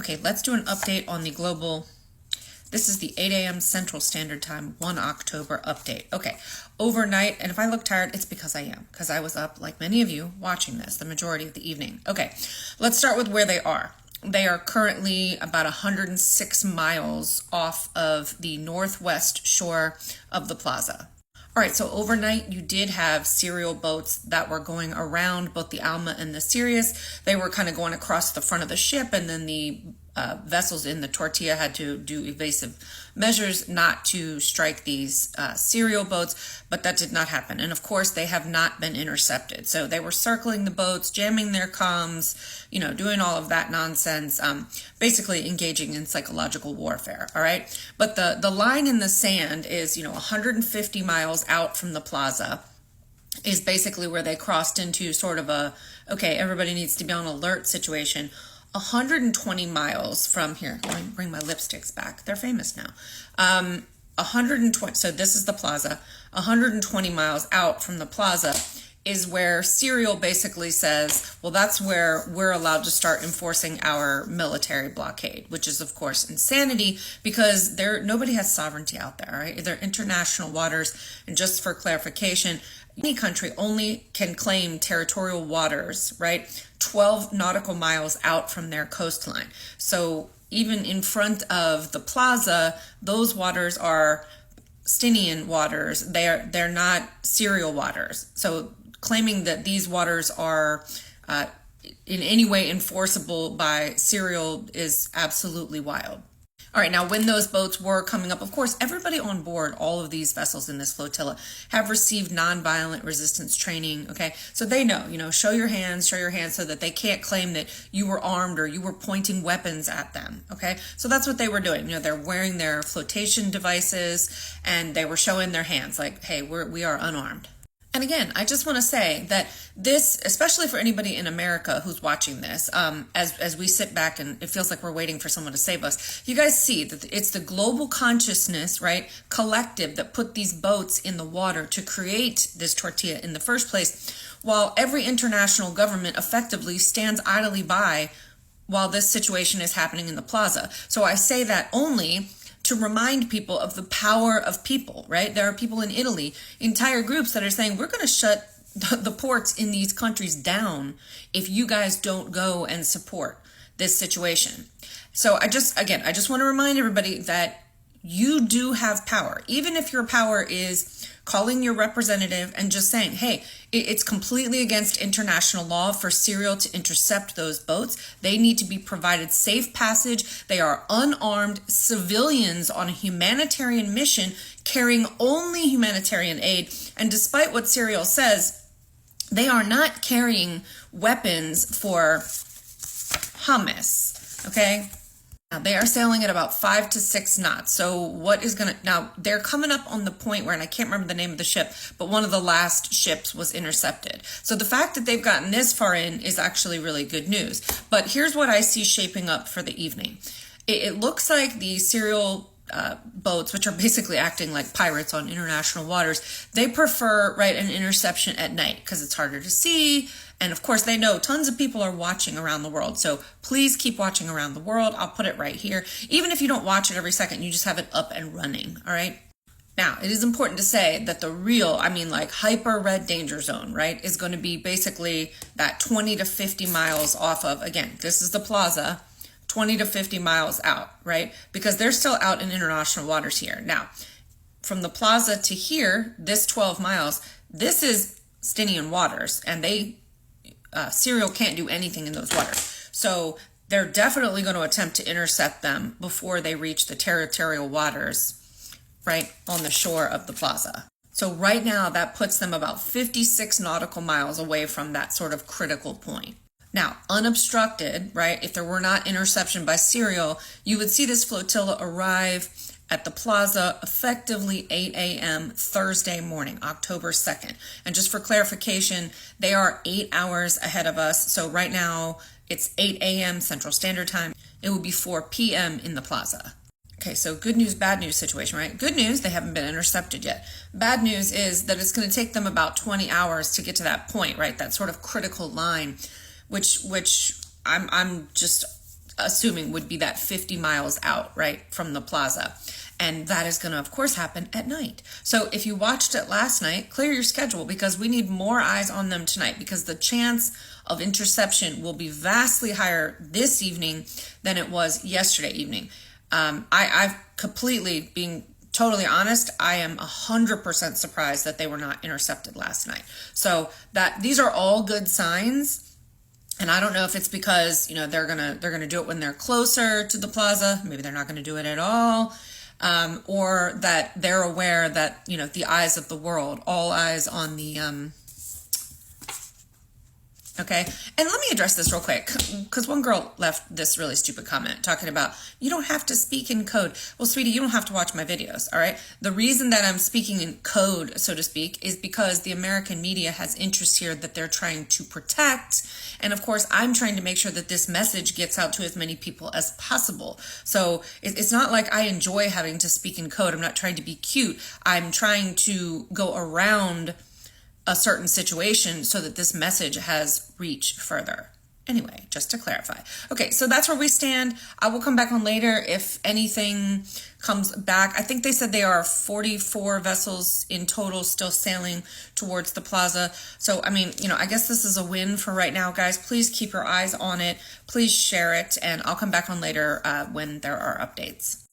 Okay, let's do an update on the global. This is the 8 a.m. Central Standard Time, 1 October update. Okay, overnight, and if I look tired, it's because I am, because I was up, like many of you, watching this the majority of the evening. Okay, let's start with where they are. They are currently about 106 miles off of the northwest shore of the plaza. All right, so overnight you did have serial boats that were going around both the Alma and the Sirius. They were kind of going across the front of the ship, and then the vessels in the Tortilla had to do evasive measures not to strike these serial boats, but that did not happen. And of course, they have not been intercepted. So they were circling the boats, jamming their comms, doing all of that nonsense, basically engaging in psychological warfare, all right? But the line in the sand is, 150 miles out from the plaza is basically where they crossed into sort of a, okay, everybody needs to be on alert situation. 120 miles from here. Let me bring my lipsticks back. They're famous now. 120. So this is the plaza. 120 miles out from the plaza is where Serial basically says, well, that's where we're allowed to start enforcing our military blockade, which is, of course, insanity because nobody has sovereignty out there, right? They're international waters. And just for clarification, any country only can claim territorial waters, right? 12 nautical miles out from their coastline. So even in front of the plaza, those waters are Stinian waters. They're not Serial waters. So claiming that these waters are in any way enforceable by Serial is absolutely wild. All right, now when those boats were coming up, of course, everybody on board, all of these vessels in this flotilla, have received nonviolent resistance training, okay? So they know, show your hands so that they can't claim that you were armed or you were pointing weapons at them, okay? So that's what they were doing. They're wearing their flotation devices and they were showing their hands like, hey, we are unarmed. And again, I just want to say that this, especially for anybody in America who's watching this, as we sit back and it feels like we're waiting for someone to save us, you guys see that it's the global consciousness, right, collective that put these boats in the water to create this tortilla in the first place, while every international government effectively stands idly by while this situation is happening in the plaza. So I say that only to remind people of the power of people, right? There are people in Italy, entire groups that are saying, we're going to shut the ports in these countries down if you guys don't go and support this situation. So I just want to remind everybody that you do have power, even if your power is calling your representative and just saying, hey, it's completely against international law for Serial to intercept those boats. They need to be provided safe passage. They are unarmed civilians on a humanitarian mission carrying only humanitarian aid. And despite what Serial says, they are not carrying weapons for hummus, okay? Now, they are sailing at about 5 to 6 knots. So now they're coming up on the point where, and I can't remember the name of the ship, but one of the last ships was intercepted. So the fact that they've gotten this far in is actually really good news. But here's what I see shaping up for the evening. It looks like the Serial boats, which are basically acting like pirates on international waters, they prefer, right, an interception at night because it's harder to see. And of course, they know tons of people are watching around the world. So please keep watching around the world. I'll put it right here. Even if you don't watch it every second, you just have it up and running. All right. Now, it is important to say that the real, hyper red danger zone, right, is going to be basically that 20 to 50 miles off of, again, this is the plaza, 20 to 50 miles out, right? Because they're still out in international waters here. Now, from the plaza to here, this 12 miles, this is Stinian waters, and Serial can't do anything in those waters. So they're definitely going to attempt to intercept them before they reach the territorial waters, right, on the shore of the plaza. So right now, that puts them about 56 nautical miles away from that sort of critical point. Now, unobstructed, right, if there were not interception by Serial, you would see this flotilla arrive at the plaza effectively 8 a.m. Thursday morning, October 2nd. And just for clarification, they are 8 hours ahead of us. So right now it's 8 a.m. Central Standard Time. It will be 4 p.m. in the plaza. Okay, so good news, bad news situation, right? Good news, they haven't been intercepted yet. Bad news is that it's going to take them about 20 hours to get to that point, right? That sort of critical line, which I'm just assuming would be that 50 miles out, right, from the plaza. And that is going to, of course, happen at night. So if you watched it last night, clear your schedule, because we need more eyes on them tonight, because the chance of interception will be vastly higher this evening than it was yesterday evening. I've completely, being totally honest, I am 100% surprised that they were not intercepted last night. So that these are all good signs. And I don't know if it's because, they're gonna do it when they're closer to the plaza. Maybe they're not gonna do it at all. Or that they're aware that, the eyes of the world, all eyes on the, okay. And let me address this real quick, because one girl left this really stupid comment talking about, you don't have to speak in code. Well, sweetie, you don't have to watch my videos, all right? The reason that I'm speaking in code, so to speak, is because the American media has interests here that they're trying to protect. And of course, I'm trying to make sure that this message gets out to as many people as possible. So it's not like I enjoy having to speak in code. I'm not trying to be cute. I'm trying to go around a certain situation so that this message has reach further. Anyway, just to clarify. Okay, so that's where we stand. I will come back on later if anything comes back. I think they said they are 44 vessels in total still sailing towards the plaza. So, I guess this is a win for right now, guys. Please keep your eyes on it. Please share it, and I'll come back on later when there are updates.